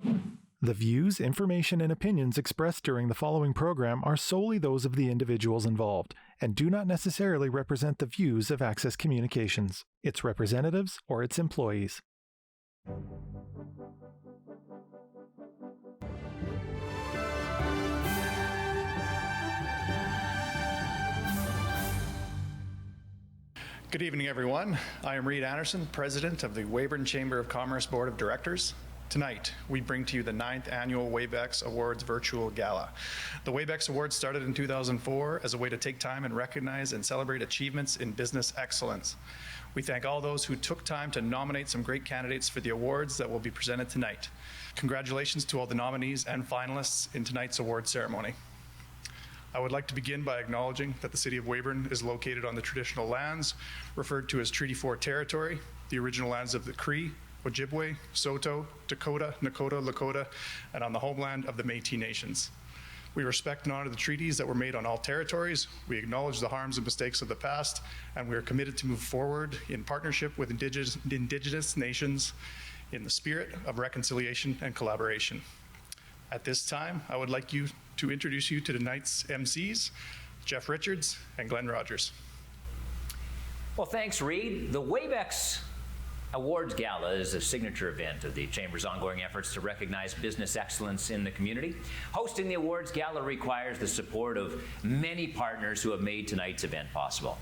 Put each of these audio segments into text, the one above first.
The views, information, and opinions expressed during the following program are solely those of the individuals involved and do not necessarily represent the views of Access Communications, its representatives, or its employees. Good evening, everyone. I am Reed Anderson, President of the Weyburn Chamber of Commerce Board of Directors. Tonight, we bring to you the 9th Annual WEYBEX Awards Virtual Gala. The WEYBEX Awards started in 2004 as a way to take time and recognize and celebrate achievements in business excellence. We thank all those who took time to nominate some great candidates for the awards that will be presented tonight. Congratulations to all the nominees and finalists in tonight's award ceremony. I would like to begin by acknowledging that the City of Weyburn is located on the traditional lands referred to as Treaty 4 territory, the original lands of the Cree, Ojibwe, Saulteaux, Dakota, Nakota, Lakota, and on the homeland of the Métis Nations. We respect and honor the treaties that were made on all territories. We acknowledge the harms and mistakes of the past, and we are committed to move forward in partnership with Indigenous nations in the spirit of reconciliation and collaboration. At this time, I would like to introduce you to tonight's MCs, Jeff Richards and Glenn Rogers. Well, thanks, Reed. The WEYBEX Awards Gala is a signature event of the Chamber's ongoing efforts to recognize business excellence in the community. Hosting the Awards Gala requires the support of many partners who have made tonight's event possible.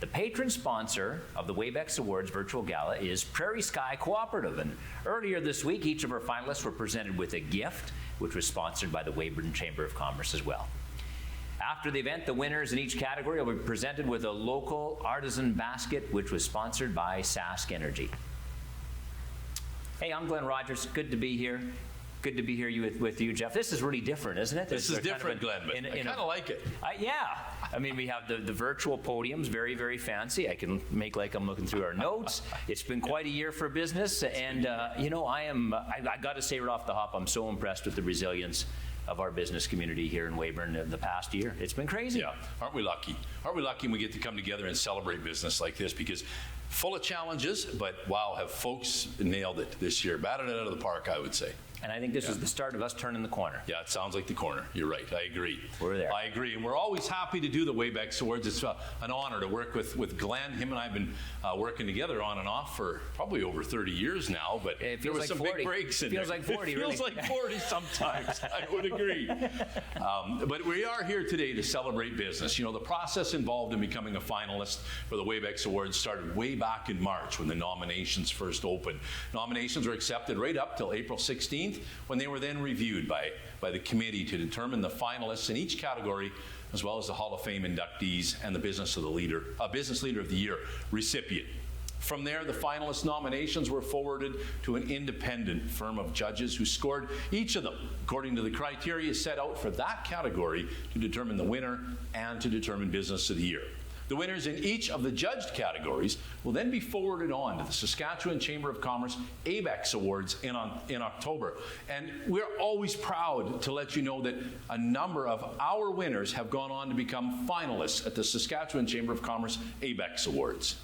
The patron sponsor of the WEYBEX Awards Virtual Gala is Prairie Sky Cooperative, and earlier this week, each of our finalists were presented with a gift, which was sponsored by the Weyburn Chamber of Commerce as well. After the event, the winners in each category will be presented with a local artisan basket, which was sponsored by Sask Energy. Hey, I'm Glenn Rogers. Good to be here. Good to be here with you, Jeff. This is really different, isn't it? This is different, Glenn, but I kind of like it. Yeah. I mean, we have the virtual podiums, very, very fancy. I can make like I'm looking through our notes. It's been quite a year for business, and you know, I got to say right off the hop, I'm so impressed with the resilience of our business community here in Weyburn in the past year. It's been crazy. Yeah, aren't we lucky? Aren't we lucky when we get to come together and celebrate business like this? Because full of challenges, but wow, have folks nailed it this year. Batted it out of the park, I would say. And I think this is the start of us turning the corner. Yeah, it sounds like the corner. You're right. I agree. We're there. I agree. And we're always happy to do the WEYBEX Awards. It's an honor to work with Glenn. Him and I have been working together on and off for probably over 30 years now, but it there feels were like some 40. big breaks in Feels there. like 40, It feels really. like 40 sometimes. I would agree. But we are here today to celebrate business. You know, the process involved in becoming a finalist for the WEYBEX Awards started way back in March when the nominations first opened. Nominations were accepted right up till April 16th when they were then reviewed by the committee to determine the finalists in each category, as well as the Hall of Fame inductees and the Business Leader of the Year recipient. From there, the finalist nominations were forwarded to an independent firm of judges who scored each of them according to the criteria set out for that category to determine the winner and to determine Business of the Year. The winners in each of the judged categories will then be forwarded on to the Saskatchewan Chamber of Commerce WEYBEX Awards in October. And we're always proud to let you know that a number of our winners have gone on to become finalists at the Saskatchewan Chamber of Commerce WEYBEX Awards.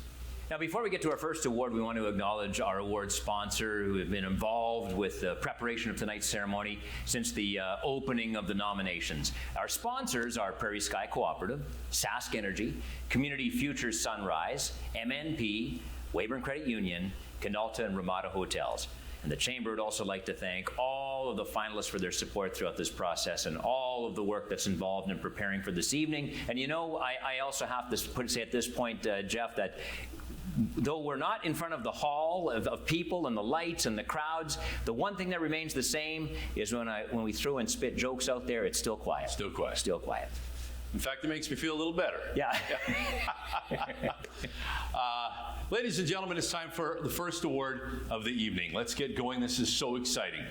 Now, before we get to our first award, we want to acknowledge our award sponsor who have been involved with the preparation of tonight's ceremony since the opening of the nominations. Our sponsors are Prairie Sky Cooperative, Sask Energy, Community Futures Sunrise, MNP, Weyburn Credit Union, Canalta, and Ramada Hotels. And the Chamber would also like to thank all of the finalists for their support throughout this process and all of the work that's involved in preparing for this evening. And you know, I also have to say at this point, Jeff, that though we're not in front of the hall of people and the lights and the crowds, the one thing that remains the same is when we throw and spit jokes out there, it's still quiet. Still quiet. Still quiet. In fact, it makes me feel a little better. Yeah. Ladies and gentlemen, it's time for the first award of the evening. Let's get going. This is so exciting.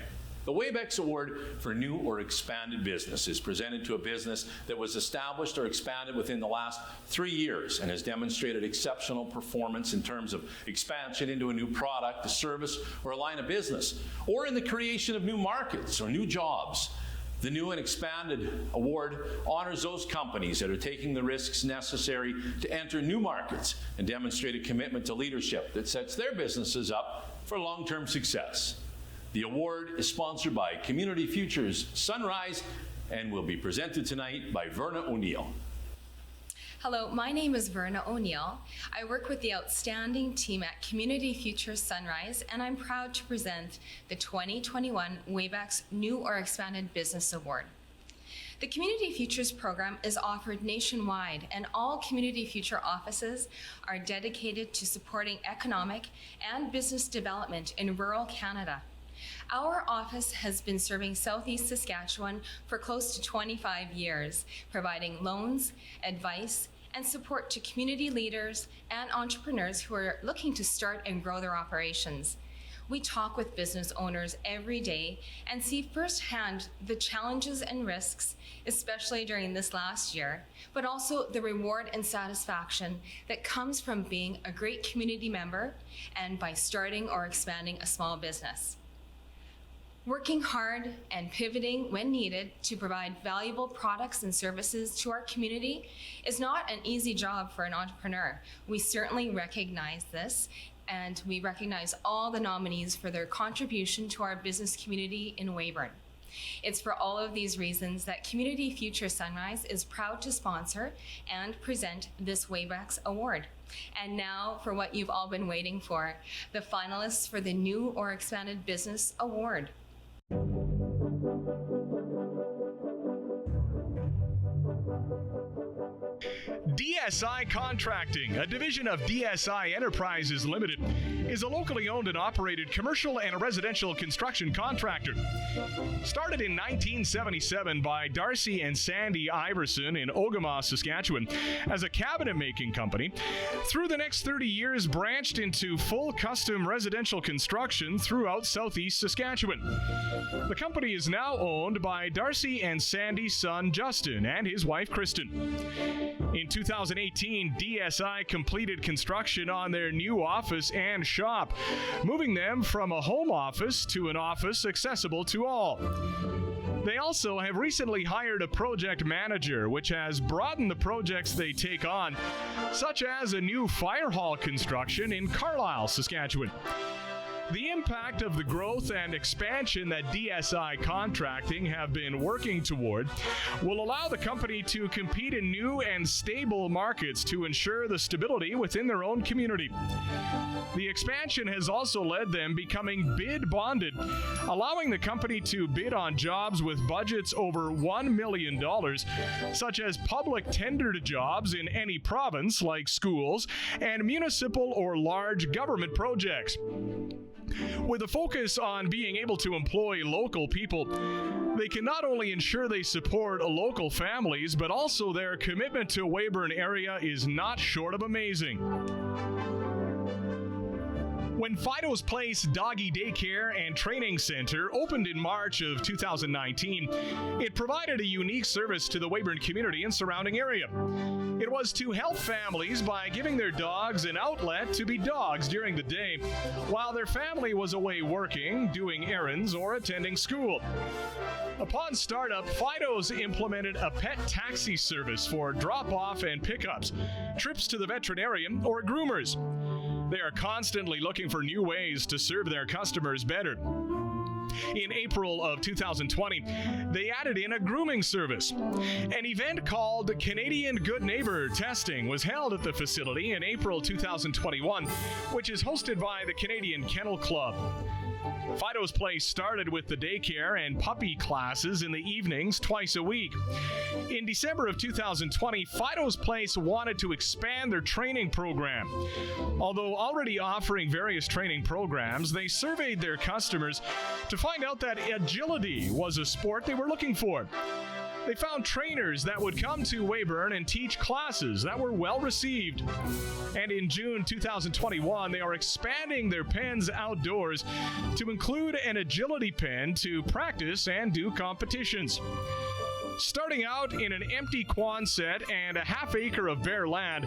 The WEYBEX Award for New or Expanded Business is presented to a business that was established or expanded within the last 3 years and has demonstrated exceptional performance in terms of expansion into a new product, a service, or a line of business, or in the creation of new markets or new jobs. The new and expanded award honors those companies that are taking the risks necessary to enter new markets and demonstrate a commitment to leadership that sets their businesses up for long-term success. The award is sponsored by Community Futures Sunrise and will be presented tonight by Verna O'Neill. Hello, my name is Verna O'Neill. I work with the outstanding team at Community Futures Sunrise, and I'm proud to present the 2021 WEYBEX New or Expanded Business Award. The Community Futures program is offered nationwide, and all Community Future offices are dedicated to supporting economic and business development in rural Canada. Our office has been serving Southeast Saskatchewan for close to 25 years, providing loans, advice, and support to community leaders and entrepreneurs who are looking to start and grow their operations. We talk with business owners every day and see firsthand the challenges and risks, especially during this last year, but also the reward and satisfaction that comes from being a great community member and by starting or expanding a small business. Working hard and pivoting when needed to provide valuable products and services to our community is not an easy job for an entrepreneur. We certainly recognize this, and we recognize all the nominees for their contribution to our business community in Weyburn. It's for all of these reasons that Community Future Sunrise is proud to sponsor and present this WEYBEX Award. And now for what you've all been waiting for, the finalists for the New or Expanded Business Award. DSI Contracting, a division of DSI Enterprises Limited, is a locally owned and operated commercial and residential construction contractor. Started in 1977 by Darcy and Sandy Iverson in Ogama, Saskatchewan, as a cabinet-making company, through the next 30 years branched into full custom residential construction throughout Southeast Saskatchewan. The company is now owned by Darcy and Sandy's son Justin and his wife Kristen. In 2018, DSI completed construction on their new office and shop, moving them from a home office to an office accessible to all. They also have recently hired a project manager, which has broadened the projects they take on, such as a new fire hall construction in Carlisle, Saskatchewan. The impact of the growth and expansion that DSI Contracting have been working toward will allow the company to compete in new and stable markets to ensure the stability within their own community. The expansion has also led them becoming bid bonded, allowing the company to bid on jobs with budgets over $1 million, such as public tendered jobs in any province like schools and municipal or large government projects. With a focus on being able to employ local people, they can not only ensure they support local families, but also their commitment to Weyburn area is not short of amazing. When Fido's Place Doggy Daycare and Training Center opened in March of 2019, it provided a unique service to the Weyburn community and surrounding area. It was to help families by giving their dogs an outlet to be dogs during the day, while their family was away working, doing errands, or attending school. Upon startup, Fido's implemented a pet taxi service for drop-off and pickups, trips to the veterinarian, or groomers. They are constantly looking for new ways to serve their customers better. In April of 2020, they added in a grooming service. An event called Canadian Good Neighbor Testing was held at the facility in April 2021, which is hosted by the Canadian Kennel Club. Fido's Place started with the daycare and puppy classes in the evenings twice a week. In December of 2020, Fido's Place wanted to expand their training program. Although already offering various training programs, they surveyed their customers to find out that agility was a sport they were looking for. They found trainers that would come to Weyburn and teach classes that were well received. And in June 2021, they are expanding their pens outdoors to include an agility pen to practice and do competitions. Starting out in an empty Quonset and a half acre of bare land,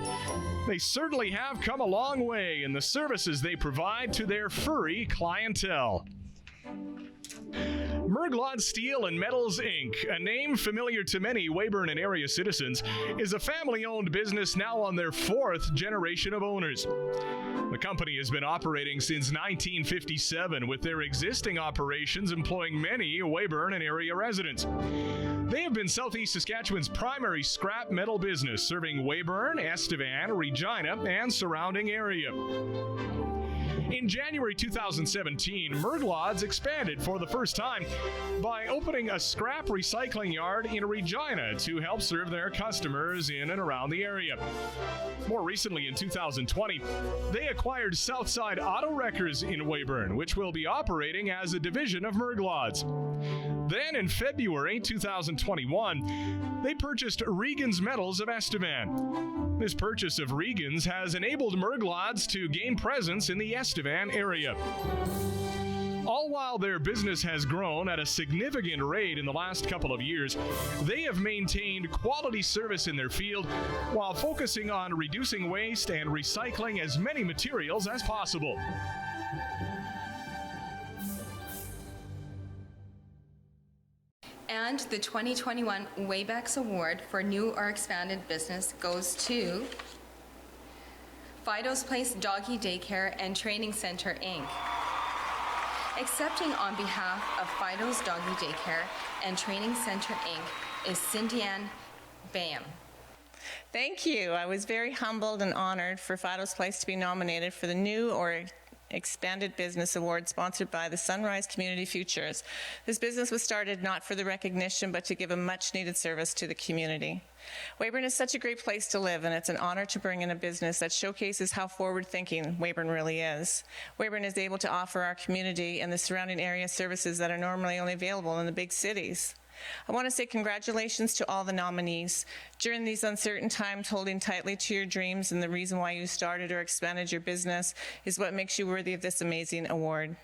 they certainly have come a long way in the services they provide to their furry clientele. Merglod Steel and Metals, Inc., a name familiar to many Weyburn and area citizens, is a family-owned business now on their fourth generation of owners. The company has been operating since 1957, with their existing operations employing many Weyburn and area residents. They have been Southeast Saskatchewan's primary scrap metal business, serving Weyburn, Estevan, Regina, and surrounding area. In January 2017, Merglod's expanded for the first time by opening a scrap recycling yard in Regina to help serve their customers in and around the area. More recently, in 2020, they acquired Southside Auto Wreckers in Weyburn, which will be operating as a division of Merglod's. Then in February 2021, they purchased Regan's Metals of Estevan. This purchase of Regan's has enabled Merglod's to gain presence in the Estevan area. All while their business has grown at a significant rate in the last couple of years, they have maintained quality service in their field while focusing on reducing waste and recycling as many materials as possible. And the 2021 WEYBEX Award for New or Expanded Business goes to Fido's Place Doggy Daycare and Training Center, Inc. Accepting on behalf of Fido's Doggy Daycare and Training Center, Inc. is Cindy Ann Bam. Thank you. I was very humbled and honored for Fido's Place to be nominated for the New or Expanded Business Award sponsored by the Sunrise Community Futures. This business was started not for the recognition, but to give a much-needed service to the community. Weyburn is such a great place to live, and it's an honor to bring in a business that showcases how forward-thinking Weyburn really is. Weyburn is able to offer our community and the surrounding area services that are normally only available in the big cities. I want to say congratulations to all the nominees. During these uncertain times, holding tightly to your dreams and the reason why you started or expanded your business is what makes you worthy of this amazing award.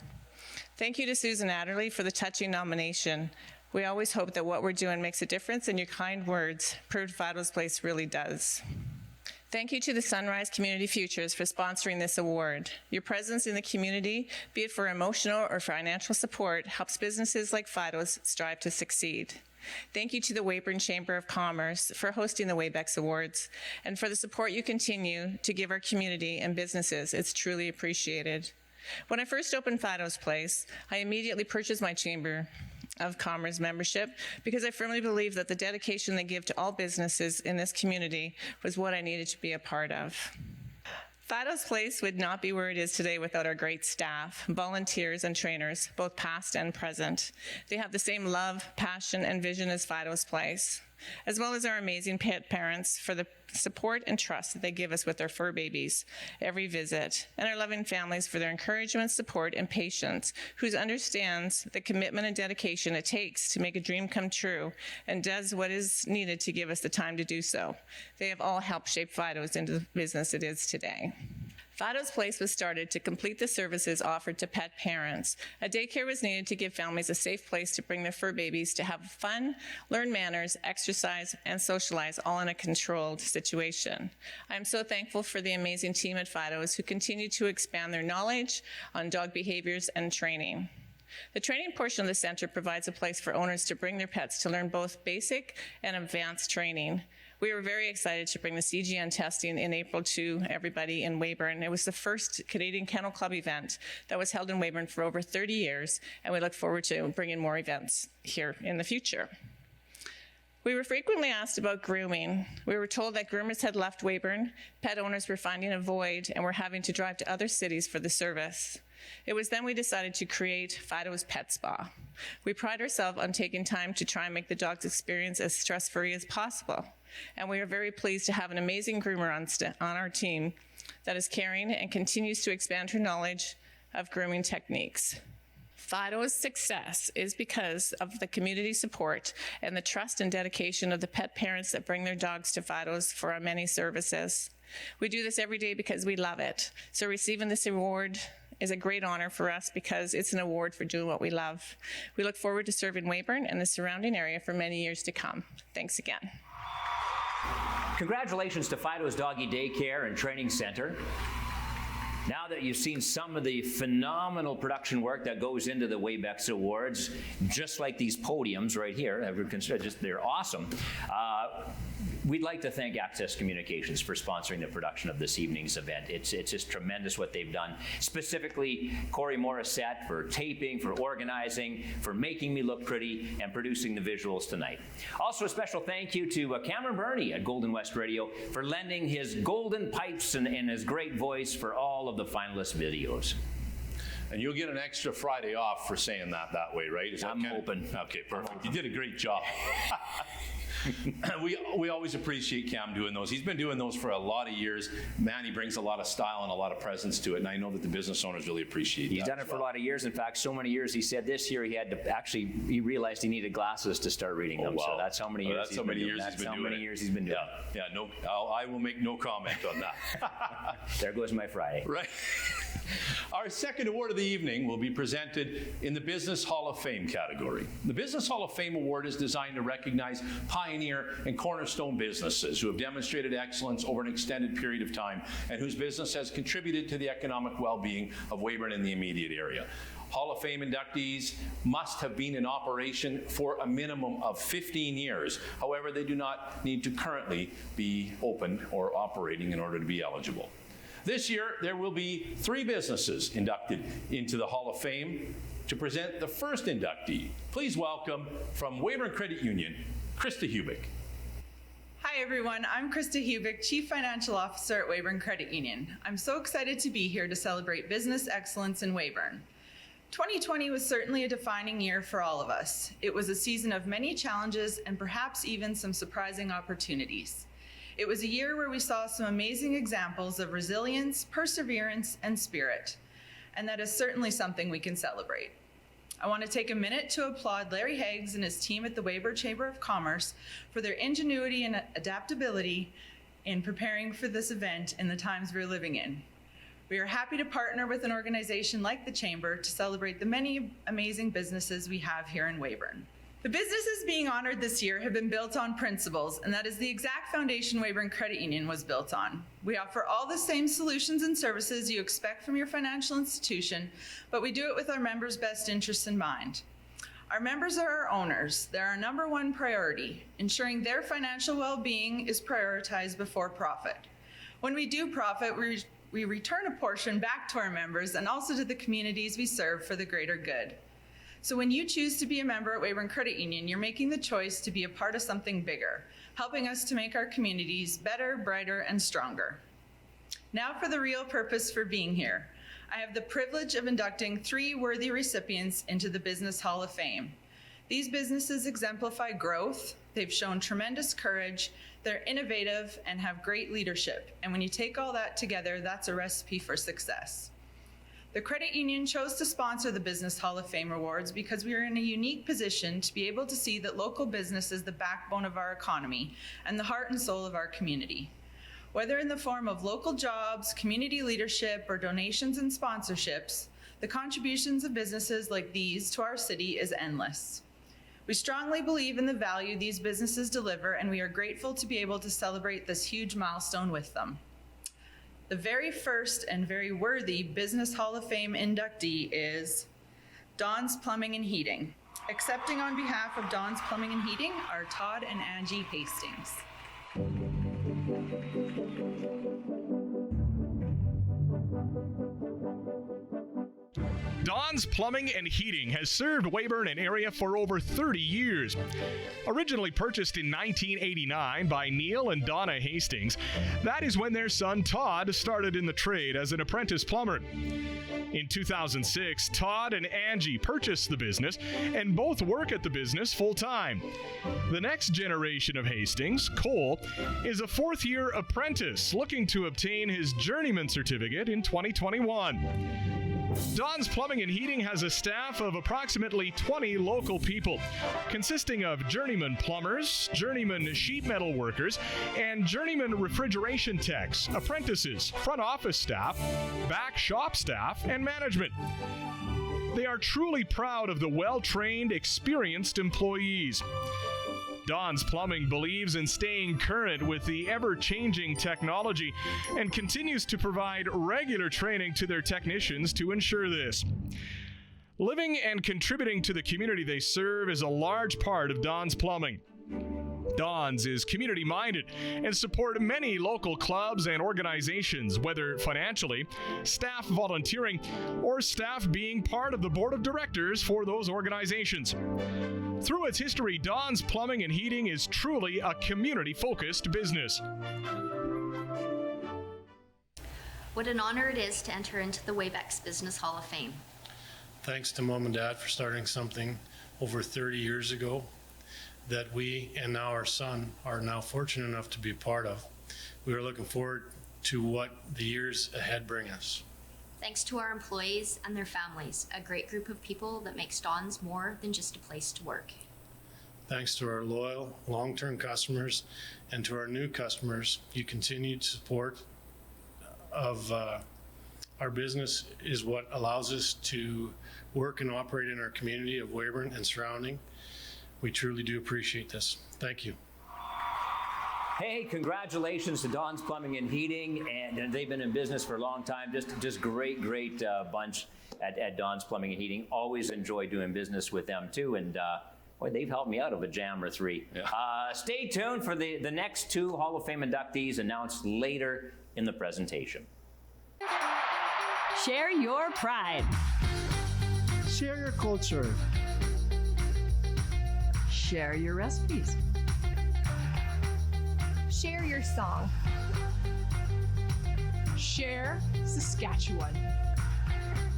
Thank you to Susan Adderley for the touching nomination. We always hope that what we're doing makes a difference, and your kind words proved Fido's Place really does. Thank you to the Sunrise Community Futures for sponsoring this award. Your presence in the community, be it for emotional or financial support, helps businesses like Fido's strive to succeed. Thank you to the Weyburn Chamber of Commerce for hosting the WEYBEX Awards and for the support you continue to give our community and businesses. It's truly appreciated. When I first opened Fido's Place, I immediately purchased my Chamber of Commerce membership because I firmly believe that the dedication they give to all businesses in this community was what I needed to be a part of. Fido's Place would not be where it is today without our great staff, volunteers, and trainers, both past and present. They have the same love, passion, and vision as Fido's Place, as well as our amazing pet parents for the support and trust that they give us with their fur babies every visit, and our loving families for their encouragement, support, and patience, who understands the commitment and dedication it takes to make a dream come true and does what is needed to give us the time to do so. They have all helped shape Fido's into the business it is today. Fido's Place was started to complete the services offered to pet parents. A daycare was needed to give families a safe place to bring their fur babies to have fun, learn manners, exercise, and socialize, all in a controlled situation. I am so thankful for the amazing team at Fido's who continue to expand their knowledge on dog behaviors and training. The training portion of the center provides a place for owners to bring their pets to learn both basic and advanced training. We were very excited to bring the CGN testing in April to everybody in Weyburn. It was the first Canadian Kennel Club event that was held in Weyburn for over 30 years, and we look forward to bringing more events here in the future. We were frequently asked about grooming. We were told that groomers had left Weyburn, pet owners were finding a void, and were having to drive to other cities for the service. It was then we decided to create Fido's Pet Spa. We pride ourselves on taking time to try and make the dog's experience as stress-free as possible. And we are very pleased to have an amazing groomer on our team that is caring and continues to expand her knowledge of grooming techniques. Fido's success is because of the community support and the trust and dedication of the pet parents that bring their dogs to Fido's for our many services. We do this every day because we love it. So receiving this award is a great honor for us because it's an award for doing what we love. We look forward to serving Weyburn and the surrounding area for many years to come. Thanks again. Congratulations to Fido's Doggy Daycare and Training Center. Now that you've seen some of the phenomenal production work that goes into the WEYBEX Awards, just like these podiums right here, they're awesome. We'd like to thank Access Communications for sponsoring the production of this evening's event. It's just tremendous what they've done. Specifically, Corey Morissette for taping, for organizing, for making me look pretty, and producing the visuals tonight. Also, a special thank you to Cameron Burney at Golden West Radio for lending his golden pipes and his great voice for all of the finalist videos. And you'll get an extra Friday off for saying that way, right? Is that I'm hoping. Okay, perfect. You did a great job. We always appreciate Cam doing those. He's been doing those for a lot of years. Man, he brings a lot of style and a lot of presence to it, and I know that the business owners really appreciate He's done it for a lot of years. In fact, so many years, he said this year he had to he realized he needed glasses to start reading them. Wow. So that's how many years he's been doing it. That's how many years he's been doing it. Yeah, no, I will make no comment on that. There goes my Friday. Right. Our second award of the evening will be presented in the Business Hall of Fame category. The Business Hall of Fame Award is designed to recognize pioneer and cornerstone businesses who have demonstrated excellence over an extended period of time and whose business has contributed to the economic well-being of Weyburn and the immediate area. Hall of Fame inductees must have been in operation for a minimum of 15 years. However, they do not need to currently be open or operating in order to be eligible. This year, there will be 3 businesses inducted into the Hall of Fame. To present the first inductee, please welcome from Weyburn Credit Union, Krista Hubick. Hi everyone, I'm Krista Hubick, Chief Financial Officer at Weyburn Credit Union. I'm so excited to be here to celebrate business excellence in Weyburn. 2020 was certainly a defining year for all of us. It was a season of many challenges and perhaps even some surprising opportunities. It was a year where we saw some amazing examples of resilience, perseverance, and spirit, and that is certainly something we can celebrate. I want to take a minute to applaud Larry Higgs and his team at the Weyburn Chamber of Commerce for their ingenuity and adaptability in preparing for this event in the times we're living in. We are happy to partner with an organization like the Chamber to celebrate the many amazing businesses we have here in Weyburn. The businesses being honored this year have been built on principles, and that is the exact foundation Weyburn Credit Union was built on. We offer all the same solutions and services you expect from your financial institution, but we do it with our members' best interests in mind. Our members are our owners. They're our number one priority. Ensuring their financial well-being is prioritized before profit. When we do profit, we return a portion back to our members and also to the communities we serve for the greater good. So when you choose to be a member at Weyburn Credit Union, you're making the choice to be a part of something bigger, helping us to make our communities better, brighter, and stronger. Now for the real purpose for being here. I have the privilege of inducting 3 worthy recipients into the Business Hall of Fame. These businesses exemplify growth, they've shown tremendous courage, they're innovative, and have great leadership. And when you take all that together, that's a recipe for success. The credit union chose to sponsor the Business Hall of Fame Awards because we are in a unique position to be able to see that local business is the backbone of our economy and the heart and soul of our community. Whether in the form of local jobs, community leadership, or donations and sponsorships, the contributions of businesses like these to our city is endless. We strongly believe in the value these businesses deliver, and we are grateful to be able to celebrate this huge milestone with them. The very first and very worthy Business Hall of Fame inductee is Don's Plumbing and Heating. Accepting on behalf of Don's Plumbing and Heating are Todd and Angie Hastings. Don's Plumbing and Heating has served Weyburn and area for over 30 years. Originally purchased in 1989 by Neil and Donna Hastings, that is when their son Todd started in the trade as an apprentice plumber. In 2006, Todd and Angie purchased the business and both work at the business full-time. The next generation of Hastings, Cole, is a 4th-year apprentice looking to obtain his journeyman certificate in 2021. Don's Plumbing and Heating has a staff of approximately 20 local people, consisting of journeyman plumbers, journeyman sheet metal workers, and journeyman refrigeration techs, apprentices, front office staff, back shop staff, and management. They are truly proud of the well-trained, experienced employees. Don's Plumbing believes in staying current with the ever-changing technology and continues to provide regular training to their technicians to ensure this. Living and contributing to the community they serve is a large part of Don's Plumbing. Don's is community-minded and support many local clubs and organizations, whether financially, staff volunteering, or staff being part of the board of directors for those organizations. Through its history, Don's Plumbing and Heating is truly a community-focused business. What an honor it is to enter into the WEYBEX Business Hall of Fame. Thanks to Mom and Dad for starting something over 30 years ago that we and now our son are now fortunate enough to be a part of. We are looking forward to what the years ahead bring us. Thanks to our employees and their families, a great group of people that makes Don's more than just a place to work. Thanks to our loyal, long-term customers and to our new customers, your continued support of our business is what allows us to work and operate in our community of Weyburn and surrounding. We truly do appreciate this. Thank you. Hey, congratulations to Don's Plumbing and Heating, and they've been in business for a long time. Just great bunch at Don's Plumbing and Heating. Always enjoy doing business with them too, and boy, they've helped me out of a jam or three. Yeah. Stay tuned for the next two Hall of Fame inductees announced later in the presentation. Share your pride. Share your culture. Share your recipes. Share your song. Share Saskatchewan.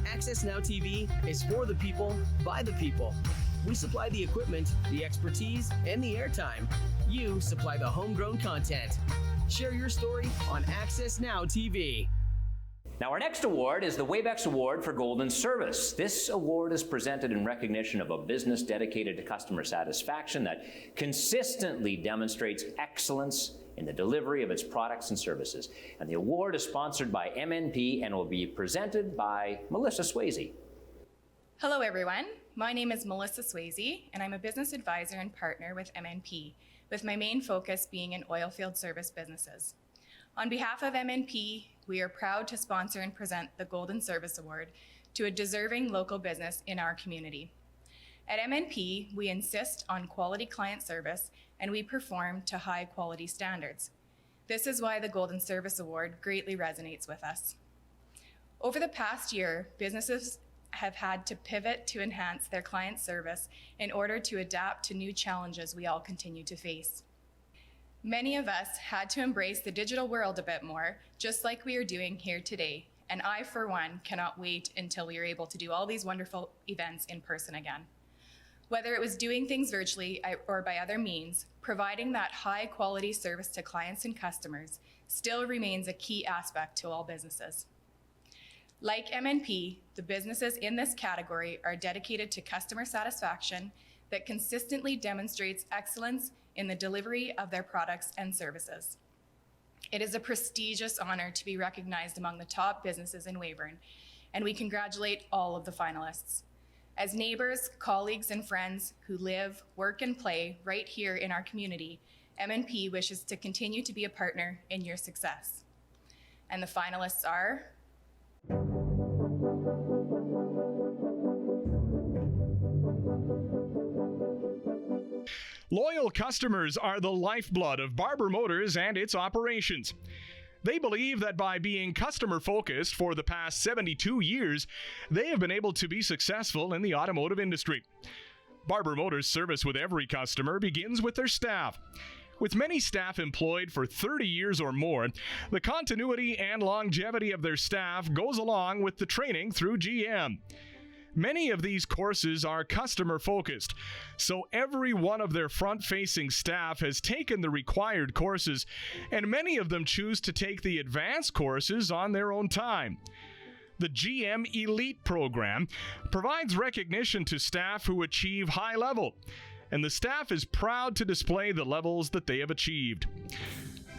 Access Now TV is for the people, by the people. We supply the equipment, the expertise, and the airtime. You supply the homegrown content. Share your story on Access Now TV. Now, our next award is the WEYBEX Award for Golden Service. This award is presented in recognition of a business dedicated to customer satisfaction that consistently demonstrates excellence in the delivery of its products and services. And the award is sponsored by MNP and will be presented by Melissa Swayze. Hello, everyone. My name is Melissa Swayze, and I'm a business advisor and partner with MNP, with my main focus being in oilfield service businesses. On behalf of MNP, we are proud to sponsor and present the Golden Service Award to a deserving local business in our community. At MNP, we insist on quality client service and we perform to high quality standards. This is why the Golden Service Award greatly resonates with us. Over the past year, businesses have had to pivot to enhance their client service in order to adapt to new challenges we all continue to face. Many of us had to embrace the digital world a bit more, just like we are doing here today, and I, for one, cannot wait until we are able to do all these wonderful events in person again. Whether it was doing things virtually or by other means, providing that high-quality service to clients and customers still remains a key aspect to all businesses. Like MNP, the businesses in this category are dedicated to customer satisfaction that consistently demonstrates excellence in the delivery of their products and services. It is a prestigious honor to be recognized among the top businesses in Weyburn, and we congratulate all of the finalists. As neighbors, colleagues, and friends who live, work, and play right here in our community, MNP wishes to continue to be a partner in your success. And the finalists are... Loyal customers are the lifeblood of Barber Motors and its operations. They believe that by being customer-focused for the past 72 years, they have been able to be successful in the automotive industry. Barber Motors' service with every customer begins with their staff. With many staff employed for 30 years or more, the continuity and longevity of their staff goes along with the training through GM. Many of these courses are customer-focused, so every one of their front-facing staff has taken the required courses, and many of them choose to take the advanced courses on their own time. The GM Elite program provides recognition to staff who achieve high level, and the staff is proud to display the levels that they have achieved.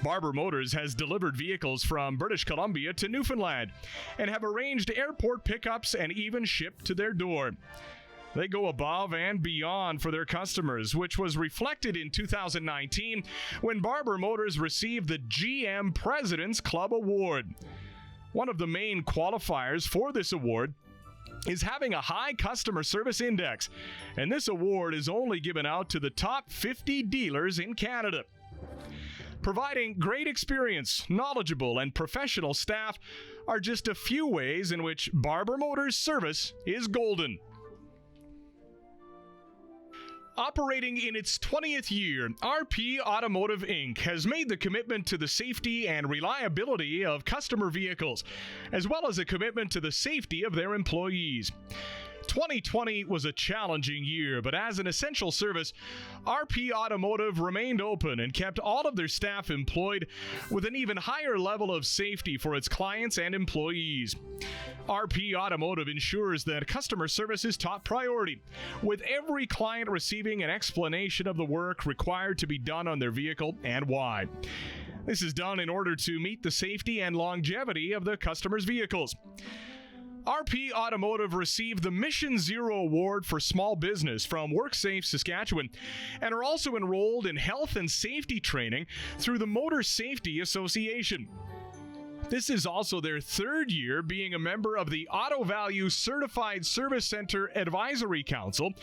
Barber Motors has delivered vehicles from British Columbia to Newfoundland and have arranged airport pickups and even shipped to their door. They go above and beyond for their customers, which was reflected in 2019 when Barber Motors received the GM President's Club Award. One of the main qualifiers for this award is having a high customer service index, and this award is only given out to the top 50 dealers in Canada. Providing great experience, knowledgeable, and professional staff are just a few ways in which Barber Motors service is golden. Operating in its 20th year, RP Automotive Inc. has made the commitment to the safety and reliability of customer vehicles, as well as a commitment to the safety of their employees. 2020 was a challenging year, but as an essential service, RP Automotive remained open and kept all of their staff employed with an even higher level of safety for its clients and employees. RP Automotive ensures that customer service is top priority, with every client receiving an explanation of the work required to be done on their vehicle and why. This is done in order to meet the safety and longevity of the customer's vehicles. RP Automotive received the Mission Zero Award for Small Business from WorkSafe Saskatchewan and are also enrolled in health and safety training through the Motor Safety Association. This is also their third year being a member of the Auto Value Certified Service Center Advisory Council,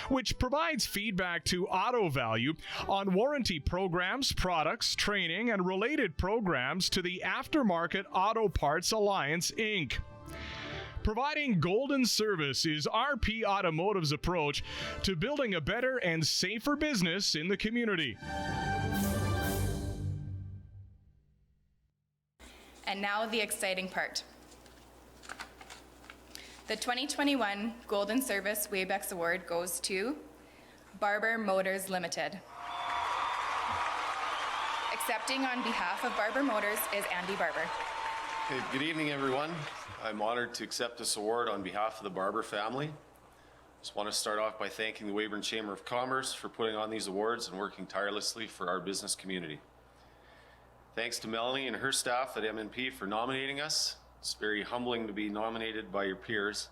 which provides feedback to Auto Value on warranty programs, products, training, and related programs to the Aftermarket Auto Parts Alliance, Inc. Providing golden service is RP Automotive's approach to building a better and safer business in the community. And now the exciting part. The 2021 Golden Service WEYBEX Award goes to Barber Motors Limited. Accepting on behalf of Barber Motors is Andy Barber. Okay, good evening, everyone. I'm honored to accept this award on behalf of the Barber family. Just want to start off by thanking the Weyburn Chamber of Commerce for putting on these awards and working tirelessly for our business community. Thanks to Melanie and her staff at MNP for nominating us. It's very humbling to be nominated by your peers.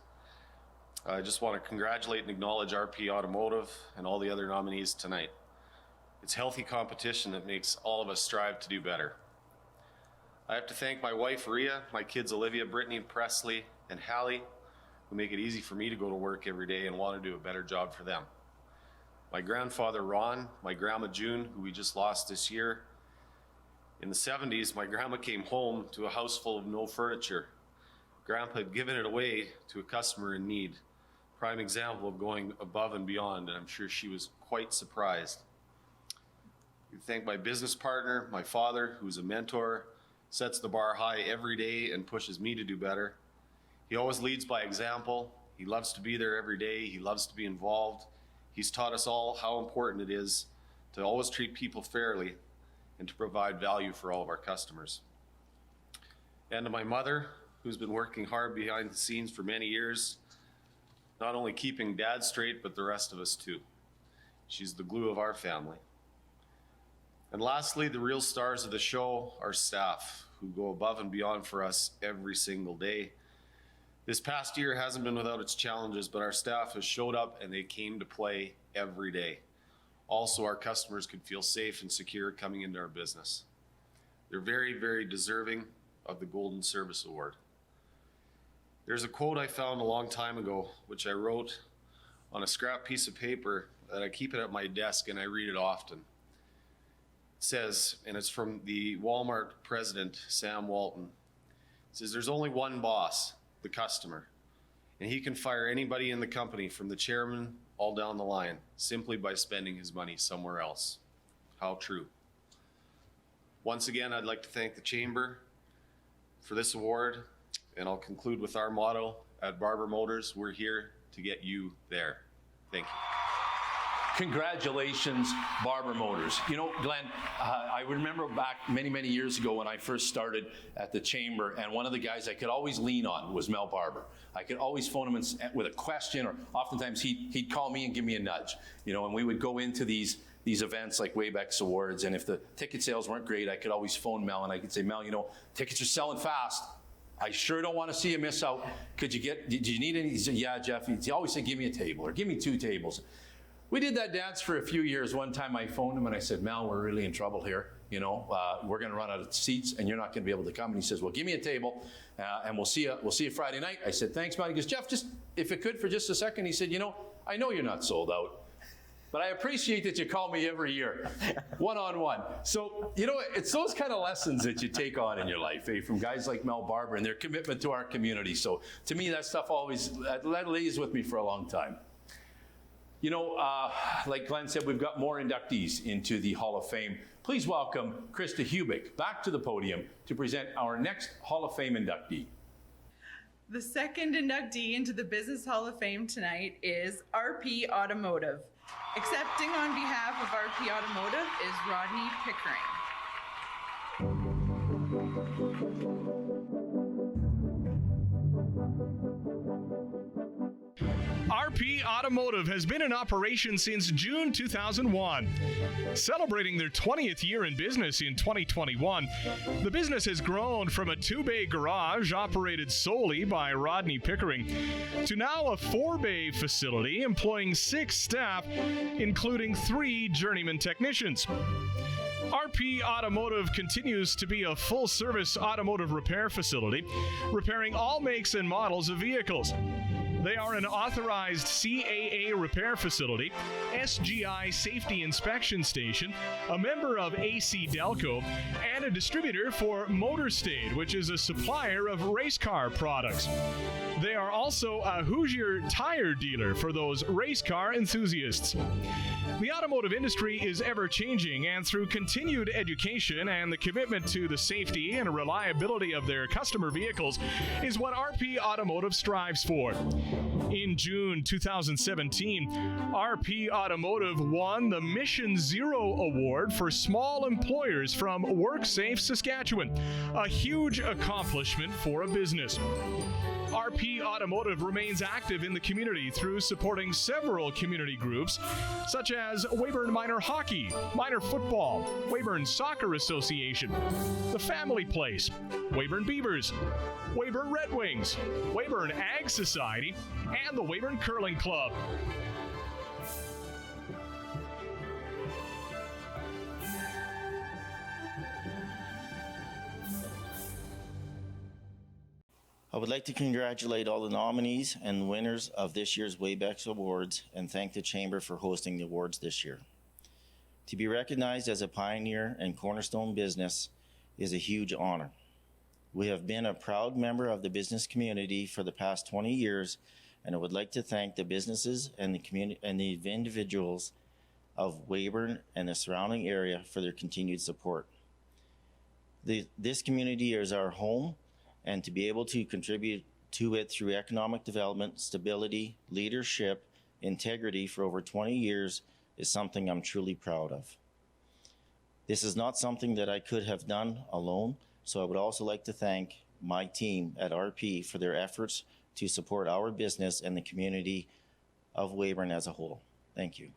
I just want to congratulate and acknowledge RP Automotive and all the other nominees tonight. It's healthy competition that makes all of us strive to do better. I have to thank my wife, Rhea, my kids, Olivia, Brittany, Presley, and Hallie, who make it easy for me to go to work every day and want to do a better job for them. My grandfather, Ron, my grandma, June, who we just lost this year. In the 70s, my grandma came home to a house full of no furniture. Grandpa had given it away to a customer in need. Prime example of going above and beyond, and I'm sure she was quite surprised. I thank my business partner, my father, who's a mentor, sets the bar high every day and pushes me to do better. He always leads by example. He loves to be there every day. He loves to be involved. He's taught us all how important it is to always treat people fairly and to provide value for all of our customers. And to my mother, who's been working hard behind the scenes for many years, not only keeping Dad straight, but the rest of us too. She's the glue of our family. And lastly, the real stars of the show, our staff, who go above and beyond for us every single day. This past year hasn't been without its challenges, but our staff has showed up and they came to play every day. Also, our customers could feel safe and secure coming into our business. They're very, very deserving of the Golden Service Award. There's a quote I found a long time ago, which I wrote on a scrap piece of paper that I keep it at my desk and I read it often. Says, and it's from the Walmart president, Sam Walton. It says, there's only one boss, the customer, and he can fire anybody in the company from the chairman all down the line simply by spending his money somewhere else. How true. Once again, I'd like to thank the Chamber for this award, and I'll conclude with our motto at Barber Motors, we're here to get you there. Thank you. Congratulations, Barber Motors. You know, Glenn, I remember back many, many years ago when I first started at the Chamber, and one of the guys I could always lean on was Mel Barber. I could always phone him with a question, or oftentimes he'd call me and give me a nudge. You know, and we would go into these events like WEYBEX Awards, and if the ticket sales weren't great, I could always phone Mel and I could say, Mel, you know, tickets are selling fast. I sure don't want to see you miss out. Did you need any? He said, yeah, Jeff. He always said, give me a table or give me 2 tables. We did that dance for a few years. One time I phoned him and I said, Mel, we're really in trouble here. You know, we're going to run out of seats and you're not going to be able to come. And he says, well, give me a table and we'll see you Friday night. I said, thanks, Mel. He goes, Jeff, just if it could for just a second. He said, you know, I know you're not sold out, but I appreciate that you call me every year, one-on-one. So, you know, it's those kind of lessons that you take on in your life, from guys like Mel Barber and their commitment to our community. So to me, that stuff always, that lays with me for a long time. You know, like Glenn said, we've got more inductees into the Hall of Fame. Please welcome Krista Hubick back to the podium to present our next Hall of Fame inductee. The second inductee into the Business Hall of Fame tonight is RP Automotive. Accepting on behalf of RP Automotive is Rodney Pickering. RP Automotive has been in operation since June 2001. Celebrating their 20th year in business in 2021, the business has grown from a 2-bay garage operated solely by Rodney Pickering to now a 4-bay facility employing 6 staff, including 3 journeyman technicians. RP Automotive continues to be a full-service automotive repair facility, repairing all makes and models of vehicles. They are an authorized CAA repair facility, SGI safety inspection station, a member of AC Delco, and a distributor for MotorStade, which is a supplier of race car products. They are also a Hoosier tire dealer for those race car enthusiasts. The automotive industry is ever-changing, and through continued education and the commitment to the safety and reliability of their customer vehicles is what RP Automotive strives for. In June 2017, RP Automotive won the Mission Zero Award for small employers from WorkSafe Saskatchewan, a huge accomplishment for a business. RP Automotive remains active in the community through supporting several community groups, such as Weyburn Minor Hockey, Minor Football, Weyburn Soccer Association, the Family Place, Weyburn Beavers, Weyburn Red Wings, Weyburn Ag Society, and the Weyburn Curling Club. I would like to congratulate all the nominees and winners of this year's WEYBEX Awards and thank the Chamber for hosting the awards this year. To be recognized as a pioneer and cornerstone business is a huge honor. We have been a proud member of the business community for the past 20 years, and I would like to thank the businesses and the community and the individuals of Weyburn and the surrounding area for their continued support. This community is our home, and to be able to contribute to it through economic development, stability, leadership, integrity for over 20 years is something I'm truly proud of. This is not something that I could have done alone, so I would also like to thank my team at RP for their efforts to support our business and the community of Weyburn as a whole. Thank you.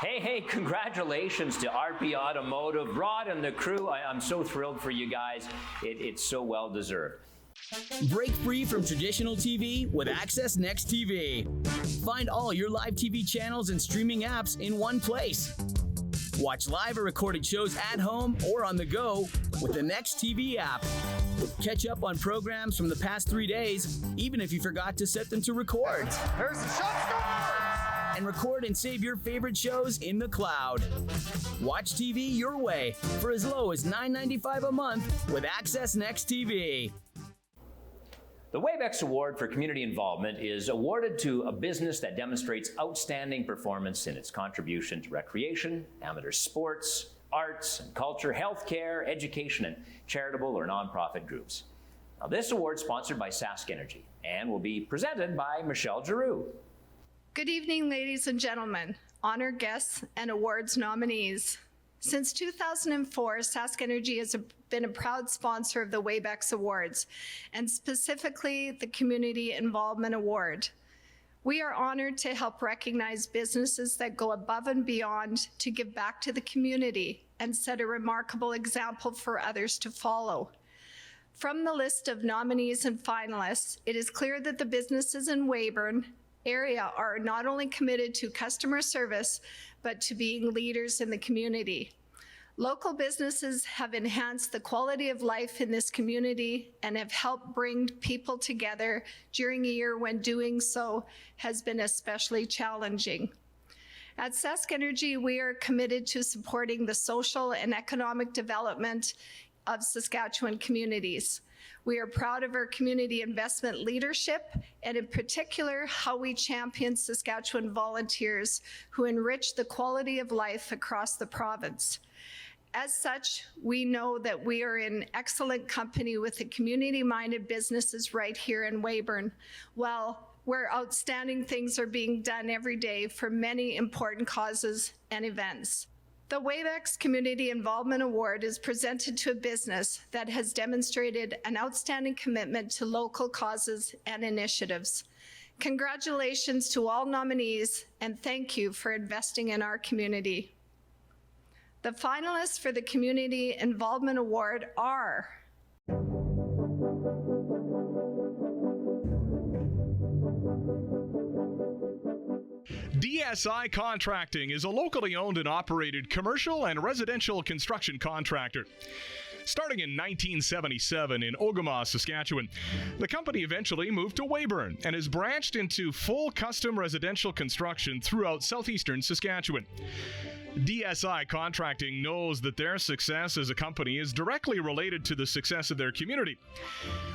Hey, congratulations to RP Automotive, Rod and the crew. I'm so thrilled for you guys. It's so well deserved. Break free from traditional TV with Access Next TV. Find all your live TV channels and streaming apps in one place. Watch live or recorded shows at home or on the go with the Next TV app. Catch up on programs from the past 3 days, even if you forgot to set them to record. There's the shot. And record and save your favorite shows in the cloud. Watch TV your way for as low as $9.95 a month with Access Next TV. The WEYBEX Award for Community Involvement is awarded to a business that demonstrates outstanding performance in its contribution to recreation, amateur sports, arts and culture, healthcare, education, and charitable or nonprofit groups. Now, this award is sponsored by Sask Energy and will be presented by Michelle Giroux. Good evening, ladies and gentlemen, honored guests, and awards nominees. Since 2004, Sask Energy has been a proud sponsor of the WEYBEX Awards, and specifically the Community Involvement Award. We are honored to help recognize businesses that go above and beyond to give back to the community and set a remarkable example for others to follow. From the list of nominees and finalists, it is clear that the businesses in Weyburn area are not only committed to customer service, but to being leaders in the community. Local businesses have enhanced the quality of life in this community and have helped bring people together during a year when doing so has been especially challenging. At Sask Energy, we are committed to supporting the social and economic development of Saskatchewan communities. We are proud of our community investment leadership, and in particular, how we champion Saskatchewan volunteers who enrich the quality of life across the province. As such, we know that we are in excellent company with the community-minded businesses right here in Weyburn, where outstanding things are being done every day for many important causes and events. The WEYBEX Community Involvement Award is presented to a business that has demonstrated an outstanding commitment to local causes and initiatives. Congratulations to all nominees, and thank you for investing in our community. The finalists for the Community Involvement Award are DSI Contracting is a locally owned and operated commercial and residential construction contractor. Starting in 1977 in Ogama, Saskatchewan, the company eventually moved to Weyburn and has branched into full custom residential construction throughout southeastern Saskatchewan. DSI Contracting knows that their success as a company is directly related to the success of their community.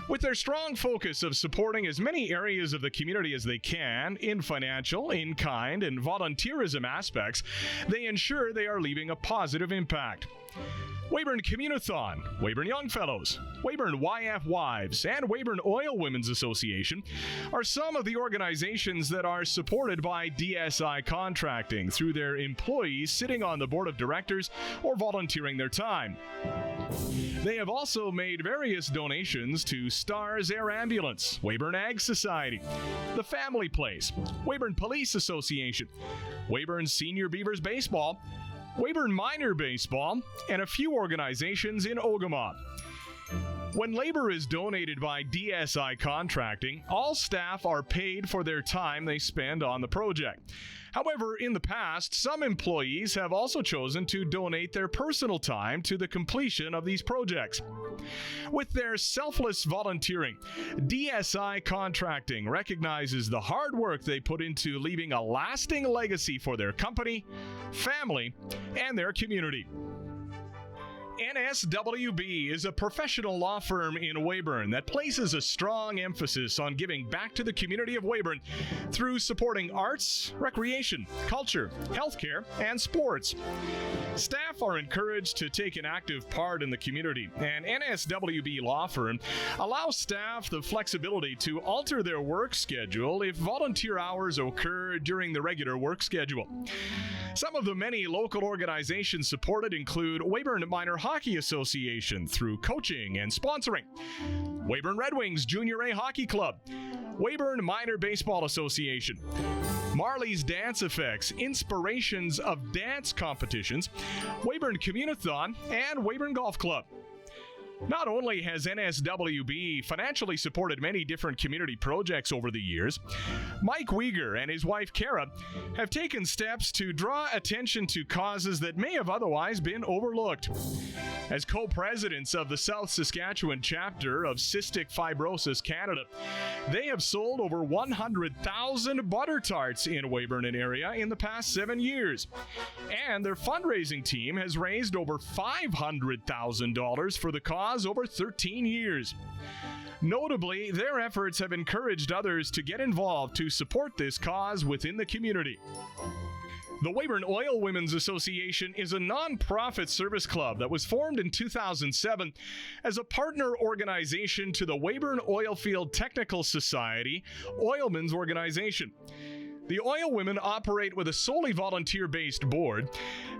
With their strong focus of supporting as many areas of the community as they can in financial, in-kind, and volunteerism aspects, they ensure they are leaving a positive impact. Weyburn Communathon, Weyburn Young Fellows, Weyburn YF Wives, and Weyburn Oil Women's Association are some of the organizations that are supported by DSI Contracting through their employees sitting on the board of directors or volunteering their time. They have also made various donations to Stars Air Ambulance, Weyburn Ag Society, The Family Place, Weyburn Police Association, Weyburn Senior Beavers Baseball, Weyburn Minor Baseball, and a few organizations in Ogama. When labor is donated by DSI Contracting, all staff are paid for their time they spend on the project. However, in the past, some employees have also chosen to donate their personal time to the completion of these projects. With their selfless volunteering, DSI Contracting recognizes the hard work they put into leaving a lasting legacy for their company, family, and their community. NSWB is a professional law firm in Weyburn that places a strong emphasis on giving back to the community of Weyburn through supporting arts, recreation, culture, healthcare, and sports. Staff are encouraged to take an active part in the community, and NSWB law firm allows staff the flexibility to alter their work schedule if volunteer hours occur during the regular work schedule. Some of the many local organizations supported include Weyburn Minor Hockey Association through coaching and sponsoring, Weyburn Red Wings Junior A Hockey Club, Weyburn Minor Baseball Association, Marley's Dance Effects, Inspirations of Dance Competitions, Weyburn Communathon, and Weyburn Golf Club. Not only has NSWB financially supported many different community projects over the years, Mike Uyghur and his wife Kara have taken steps to draw attention to causes that may have otherwise been overlooked. As co-presidents of the South Saskatchewan chapter of Cystic Fibrosis Canada, they have sold over 100,000 butter tarts in Weyburn and area in the past 7 years. And their fundraising team has raised over $500,000 for the cause over 13 years. Notably, their efforts have encouraged others to get involved to support this cause within the community. The Weyburn Oil Women's Association is a non-profit service club that was formed in 2007 as a partner organization to the Weyburn Oilfield Technical Society Oilmen's Organization. The Oil Women operate with a solely volunteer-based board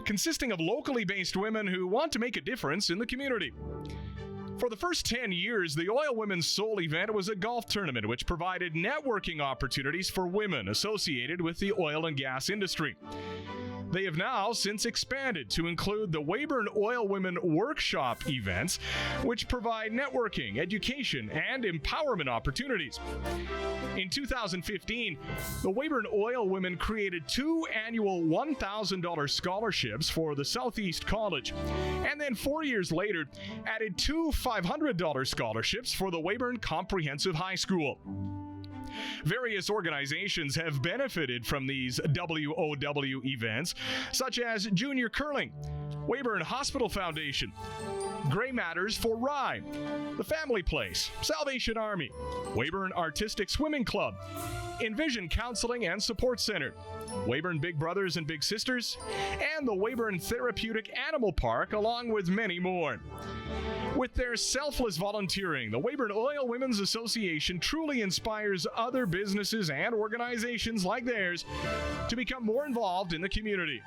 consisting of locally based women who want to make a difference in the community. For the first 10 years, the Oil Women's sole event was a golf tournament which provided networking opportunities for women associated with the oil and gas industry. They have now since expanded to include the Weyburn Oil Women Workshop events, which provide networking, education, and empowerment opportunities. In 2015, the Weyburn Oil Women created 2 annual $1,000 scholarships for the Southeast College, and then 4 years later, added 2 $500 scholarships for the Weyburn Comprehensive High School. Various organizations have benefited from these WOW events, such as Junior Curling, Weyburn Hospital Foundation, Grey Matters for Rye, the Family Place, Salvation Army, Weyburn Artistic Swimming Club, Envision Counseling and Support Center, Weyburn Big Brothers and Big Sisters, and the Weyburn Therapeutic Animal Park, along with many more. With their selfless volunteering, the Weyburn Oil Women's Association truly inspires other businesses and organizations like theirs to become more involved in the community.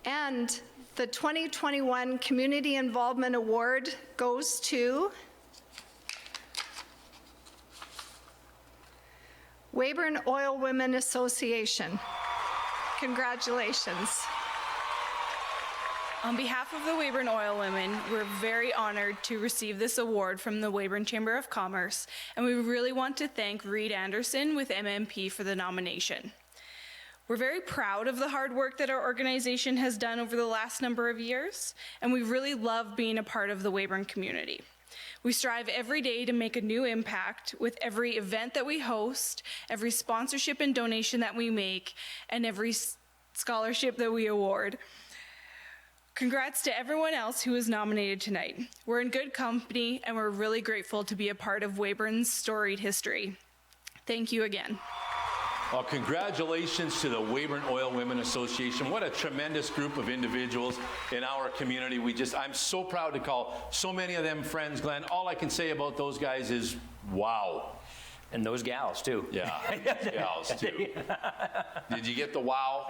And the 2021 Community Involvement Award goes to Weyburn Oil Women Association. Congratulations. On behalf of the Weyburn Oil Women, we're very honored to receive this award from the Weyburn Chamber of Commerce, and we really want to thank Reed Anderson with MMP for the nomination. We're very proud of the hard work that our organization has done over the last number of years, and we really love being a part of the Weyburn community. We strive every day to make a new impact with every event that we host, every sponsorship and donation that we make, and every scholarship that we award. Congrats to everyone else who was nominated tonight. We're in good company, and we're really grateful to be a part of Weyburn's storied history. Thank you again. Well, congratulations to the Weyburn Oil Women Association. What a tremendous group of individuals in our community. I'm so proud to call so many of them friends, Glenn. All I can say about those guys is, wow. And those gals, too. Yeah, gals, too. Did you get the wow?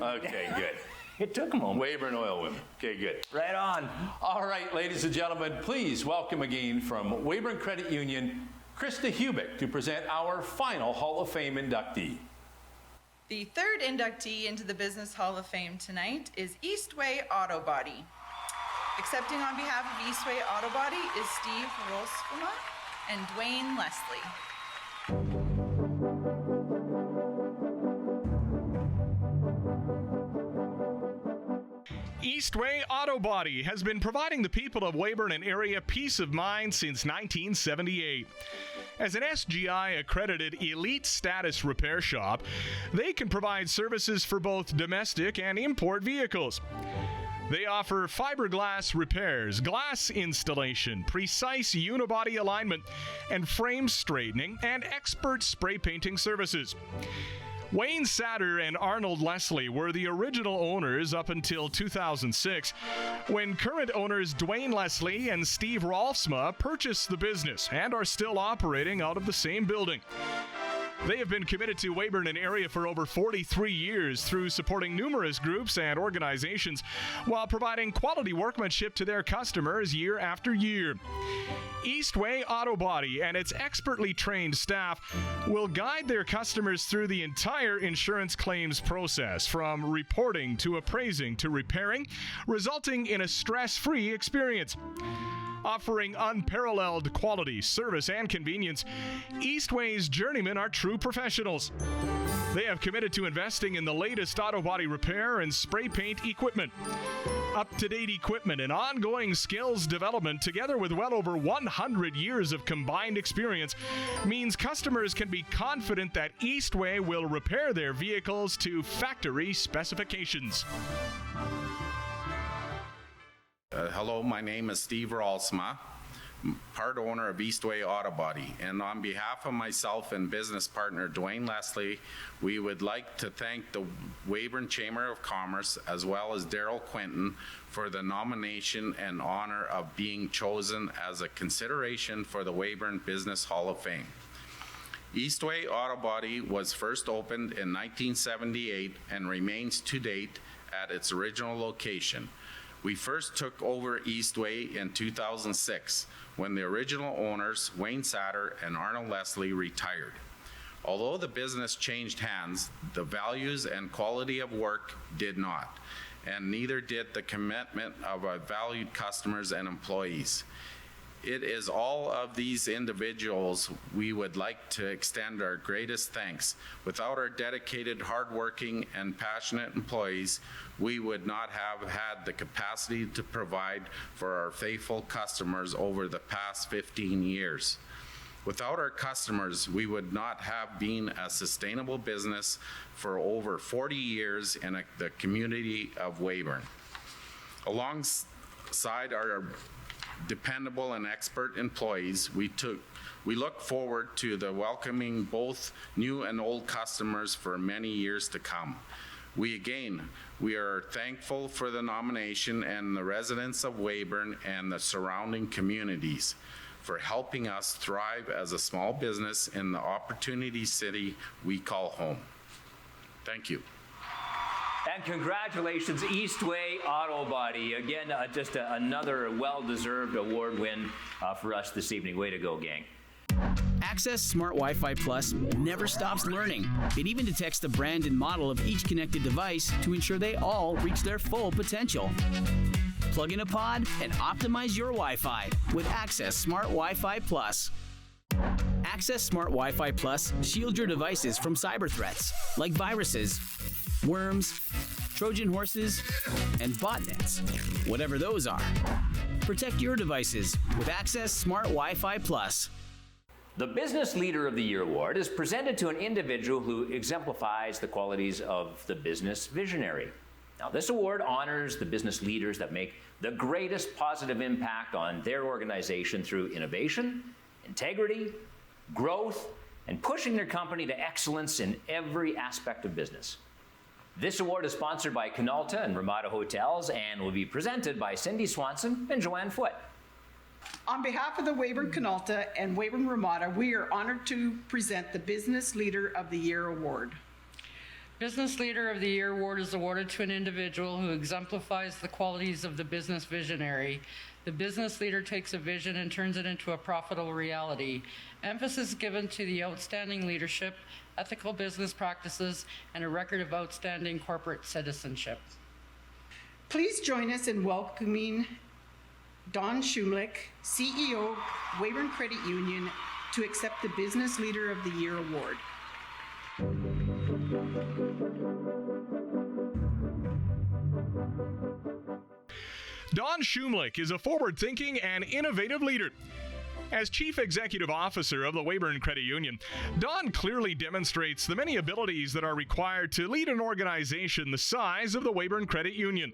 Okay, good. It took a moment. Weyburn Oil Women. Okay, good. Right on. All right, ladies and gentlemen, please welcome again from Weyburn Credit Union, Krista Hubick, to present our final Hall of Fame inductee. The third inductee into the Business Hall of Fame tonight is Eastway Auto Body. Accepting on behalf of Eastway Auto Body is Steve Rolsfuma and Dwayne Leslie. Eastway Auto Body has been providing the people of Weyburn and area peace of mind since 1978. As an SGI-accredited elite status repair shop, they can provide services for both domestic and import vehicles. They offer fiberglass repairs, glass installation, precise unibody alignment, and frame straightening, and expert spray painting services. Wayne Satter and Arnold Leslie were the original owners up until 2006, when current owners Dwayne Leslie and Steve Rolfsma purchased the business and are still operating out of the same building. They have been committed to Weyburn and area for over 43 years through supporting numerous groups and organizations while providing quality workmanship to their customers year after year. Eastway Auto Body and its expertly trained staff will guide their customers through the entire insurance claims process, from reporting to appraising to repairing, resulting in a stress-free experience. Offering unparalleled quality, service, and convenience, Eastway's journeymen are true professionals. They have committed to investing in the latest auto body repair and spray paint equipment. Up-to-date equipment and ongoing skills development, together with well over 100 years of combined experience, means customers can be confident that Eastway will repair their vehicles to factory specifications. Hello, my name is Steve Rolsma, part owner of Eastway Auto Body, and on behalf of myself and business partner Dwayne Leslie, we would like to thank the Weyburn Chamber of Commerce as well as Daryl Quinton for the nomination and honor of being chosen as a consideration for the Weyburn Business Hall of Fame. Eastway Auto Body was first opened in 1978 and remains to date at its original location. We first took over Eastway in 2006 when the original owners, Wayne Satter and Arnold Leslie, retired. Although the business changed hands, the values and quality of work did not, and neither did the commitment of our valued customers and employees. It is all of these individuals we would like to extend our greatest thanks. Without our dedicated, hardworking, and passionate employees, we would not have had the capacity to provide for our faithful customers over the past 15 years. Without our customers, we would not have been a sustainable business for over 40 years in the community of Weyburn. Alongside our dependable and expert employees, we look forward to the welcoming both new and old customers for many years to come. We are thankful for the nomination and the residents of Weyburn and the surrounding communities for helping us thrive as a small business in the opportunity city we call home. Thank you. And congratulations, Eastway Auto Body. Again, just another well-deserved award win for us this evening. Way to go, gang. Access Smart Wi-Fi Plus never stops learning. It even detects the brand and model of each connected device to ensure they all reach their full potential. Plug in a pod and optimize your Wi-Fi with Access Smart Wi-Fi Plus. Access Smart Wi-Fi Plus shields your devices from cyber threats like viruses, worms, Trojan horses, and botnets, whatever those are. Protect your devices with Access Smart Wi-Fi Plus. The Business Leader of the Year Award is presented to an individual who exemplifies the qualities of the business visionary. Now, this award honors the business leaders that make the greatest positive impact on their organization through innovation, integrity, growth, and pushing their company to excellence in every aspect of business. This award is sponsored by Canalta and Ramada Hotels and will be presented by Cindy Swanson and Joanne Foote. On behalf of the Weyburn Canalta and Weyburn Ramada, we are honored to present the Business Leader of the Year Award. Business Leader of the Year Award is awarded to an individual who exemplifies the qualities of the business visionary. The business leader takes a vision and turns it into a profitable reality. Emphasis given to the outstanding leadership, ethical business practices, and a record of outstanding corporate citizenship. Please join us in welcoming Don Shumlick, CEO, Weyburn Credit Union, to accept the Business Leader of the Year Award. Don Shumlick is a forward-thinking and innovative leader. As Chief Executive Officer of the Weyburn Credit Union, Don clearly demonstrates the many abilities that are required to lead an organization the size of the Weyburn Credit Union.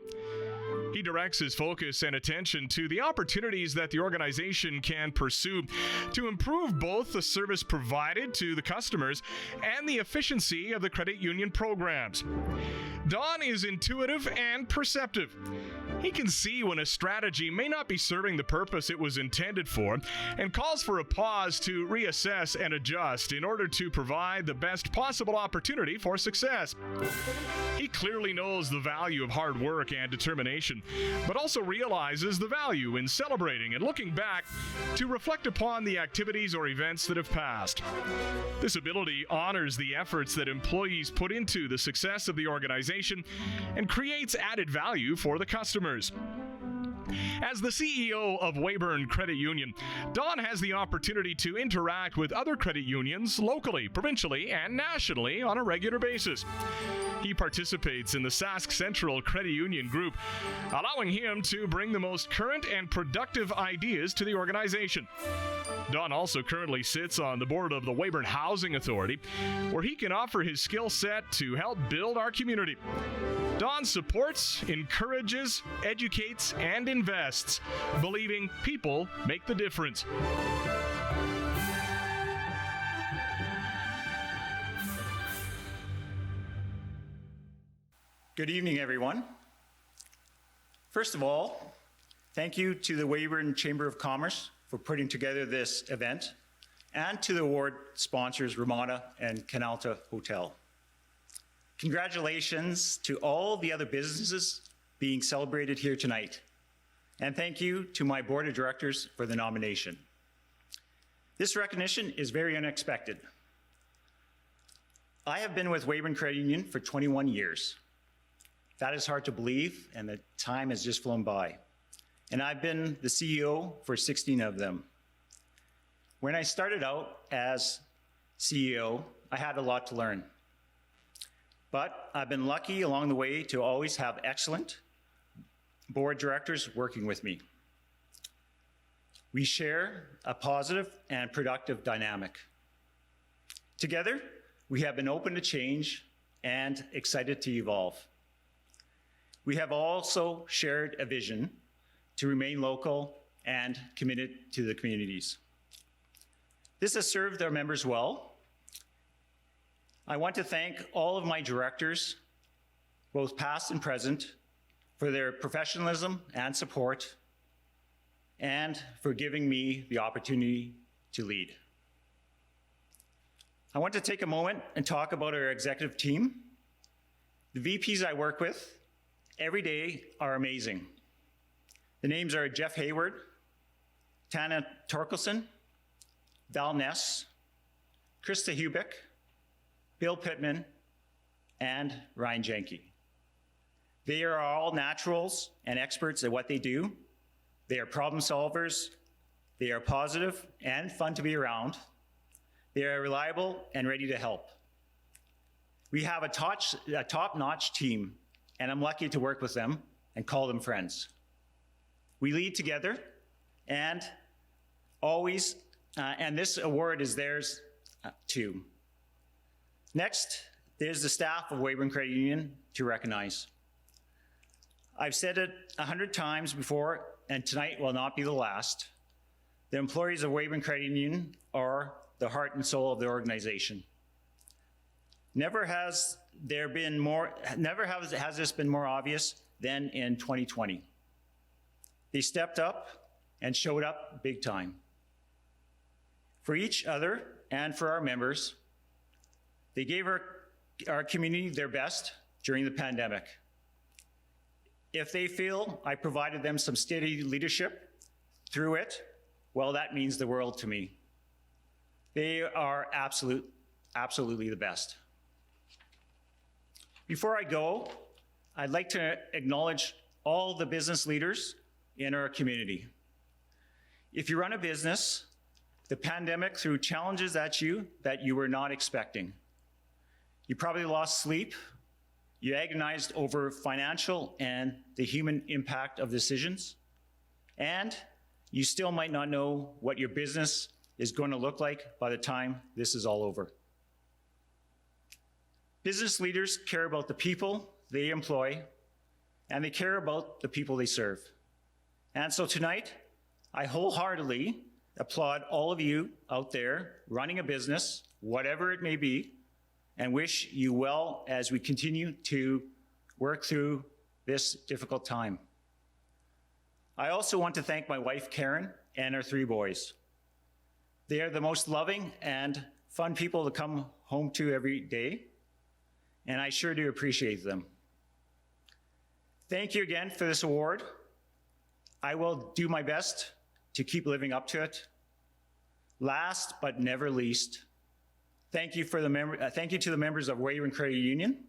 He directs his focus and attention to the opportunities that the organization can pursue to improve both the service provided to the customers and the efficiency of the credit union programs. Don is intuitive and perceptive. He can see when a strategy may not be serving the purpose it was intended for and calls for a pause to reassess and adjust in order to provide the best possible opportunity for success. He clearly knows the value of hard work and determination, but also realizes the value in celebrating and looking back to reflect upon the activities or events that have passed. This ability honors the efforts that employees put into the success of the organization and creates added value for the customers. As the CEO of Weyburn Credit Union, Don has the opportunity to interact with other credit unions locally, provincially, and nationally on a regular basis. He participates in the Sask Central Credit Union Group, allowing him to bring the most current and productive ideas to the organization. Don also currently sits on the board of the Weyburn Housing Authority, where he can offer his skill set to help build our community. Don supports, encourages, educates, and invests, believing people make the difference. Good evening, everyone. First of all, thank you to the Weyburn Chamber of Commerce for putting together this event, and to the award sponsors Ramada and Canalta Hotel. Congratulations to all the other businesses being celebrated here tonight. And thank you to my board of directors for the nomination. This recognition is very unexpected. I have been with Weyburn Credit Union for 21 years. That is hard to believe, and the time has just flown by. And I've been the CEO for 16 of them. When I started out as CEO, I had a lot to learn. But I've been lucky along the way to always have excellent board directors working with me. We share a positive and productive dynamic. Together, we have been open to change and excited to evolve. We have also shared a vision to remain local and committed to the communities. This has served our members well. I want to thank all of my directors, both past and present, for their professionalism and support, and for giving me the opportunity to lead. I want to take a moment and talk about our executive team. The VPs I work with every day are amazing. The names are Jeff Hayward, Tana Torkelson, Val Ness, Krista Hubick, Bill Pittman, and Ryan Jenke. They are all naturals and experts at what they do. They are problem solvers. They are positive and fun to be around. They are reliable and ready to help. We have a top-notch team, and I'm lucky to work with them and call them friends. We lead together, and always, and this award is theirs too. Next, there's the staff of Weyburn Credit Union to recognize. I've said it 100 times before, and tonight will not be the last. The employees of Weyburn Credit Union are the heart and soul of the organization. Never has this been more obvious than in 2020. They stepped up and showed up big time. For each other and for our members, they gave our community their best during the pandemic. If they feel I provided them some steady leadership through it, well, that means the world to me. They are absolutely the best. Before I go, I'd like to acknowledge all the business leaders in our community. If you run a business, the pandemic threw challenges at you that you were not expecting. You probably lost sleep. You agonized over financial and the human impact of decisions. And you still might not know what your business is going to look like by the time this is all over. Business leaders care about the people they employ, and they care about the people they serve. And so tonight, I wholeheartedly applaud all of you out there running a business, whatever it may be, and wish you well as we continue to work through this difficult time. I also want to thank my wife, Karen, and our 3 boys. They are the most loving and fun people to come home to every day, and I sure do appreciate them. Thank you again for this award. I will do my best to keep living up to it. Last but never least, thank you to the members of Weyburn Credit Union.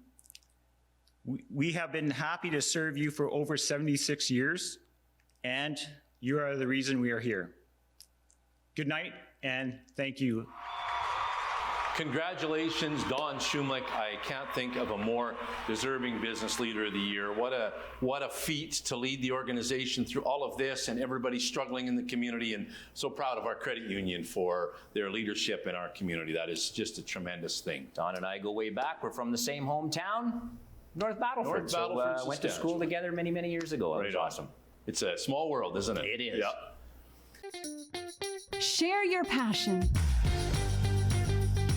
We have been happy to serve you for over 76 years, and you are the reason we are here. Good night, and thank you. Congratulations, Don Shumlick. I can't think of a more deserving business leader of the year. What a feat to lead the organization through all of this and everybody struggling in the community, and so proud of our credit union for their leadership in our community. That is just a tremendous thing. Don and I go way back. We're from the same hometown, North Battleford. So went to school together many, many years ago. It was awesome. It's a small world, isn't it? It is. Yeah. Share your passion.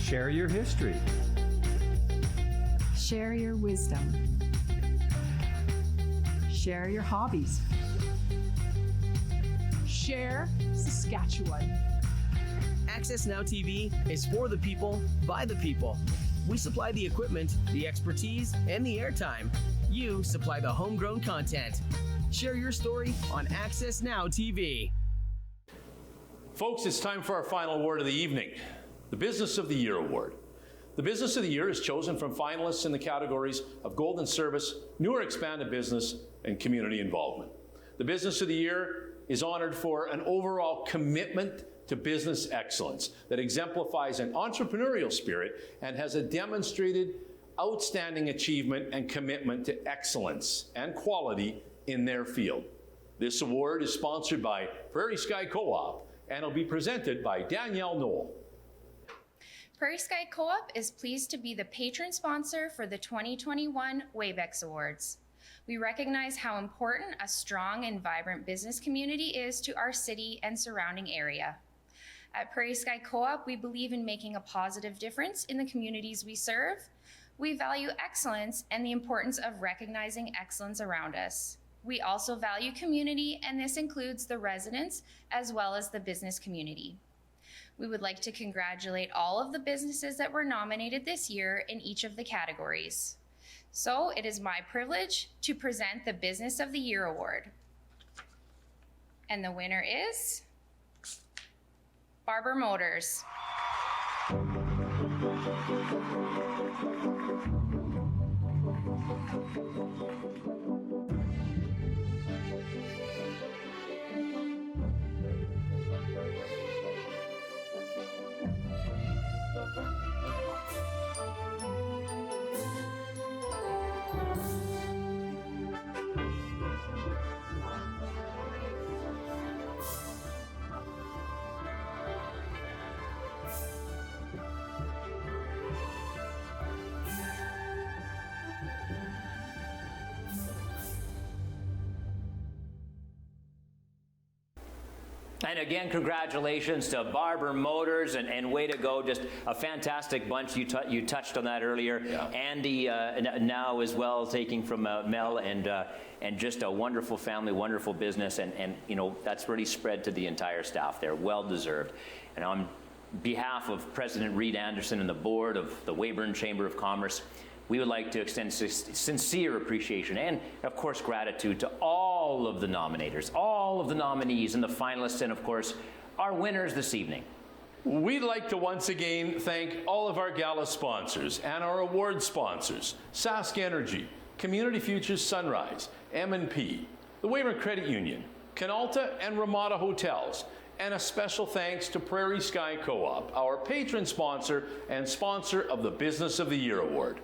Share your history. Share your wisdom. Share your hobbies. Share Saskatchewan. Access Now TV is for the people, by the people. We supply the equipment, the expertise, and the airtime. You supply the homegrown content. Share your story on Access Now TV. Folks, it's time for our final award of the evening, the Business of the Year Award. The Business of the Year is chosen from finalists in the categories of Golden Service, New or Expanded Business, and Community Involvement. The Business of the Year is honored for an overall commitment to business excellence that exemplifies an entrepreneurial spirit and has a demonstrated outstanding achievement and commitment to excellence and quality in their field. This award is sponsored by Prairie Sky Co-op and will be presented by Danielle Knoll. Prairie Sky Co-op is pleased to be the patron sponsor for the 2021 WEYBEX Awards. We recognize how important a strong and vibrant business community is to our city and surrounding area. At Prairie Sky Co-op, we believe in making a positive difference in the communities we serve. We value excellence and the importance of recognizing excellence around us. We also value community, and this includes the residents as well as the business community. We would like to congratulate all of the businesses that were nominated this year in each of the categories. So it is my privilege to present the Business of the Year Award. And the winner is Barber Motors. And again, congratulations to Barber Motors, and way to go. Just a fantastic bunch. You touched on that earlier. Yeah. Andy now as well, taking from Mel, and just a wonderful family, wonderful business, and you know, that's really spread to the entire staff there. Well deserved. And on behalf of President Reed Anderson and the board of the Weyburn Chamber of Commerce, we would like to extend sincere appreciation and, of course, gratitude to all of the nominators, all of the nominees and the finalists, and, of course, our winners this evening. We'd like to once again thank all of our gala sponsors and our award sponsors, Sask Energy, Community Futures Sunrise, M&P, the Weyburn Credit Union, Canalta and Ramada Hotels, and a special thanks to Prairie Sky Co-op, our patron sponsor and sponsor of the Business of the Year Award.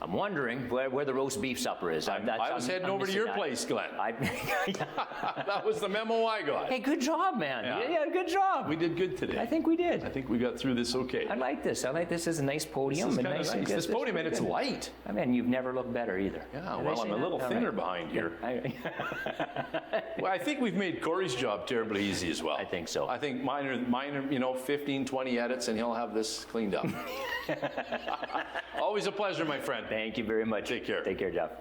I'm wondering where the roast beef supper is. I was heading over to your place, Glenn. That was the memo I got. Hey, good job, man. Yeah, good job. We did good today. I think we did. I think we got through this okay. I like this. I like this as a nice podium. This is kind of nice. This podium, and it's light. I mean, you've never looked better either. Yeah, well, I'm a little thinner behind here. Well, I think we've made Corey's job terribly easy as well. I think so. I think mine are 15, 20 edits, and he'll have this cleaned up. Always a pleasure, my friend. Thank you very much. Take care. Take care, Jeff.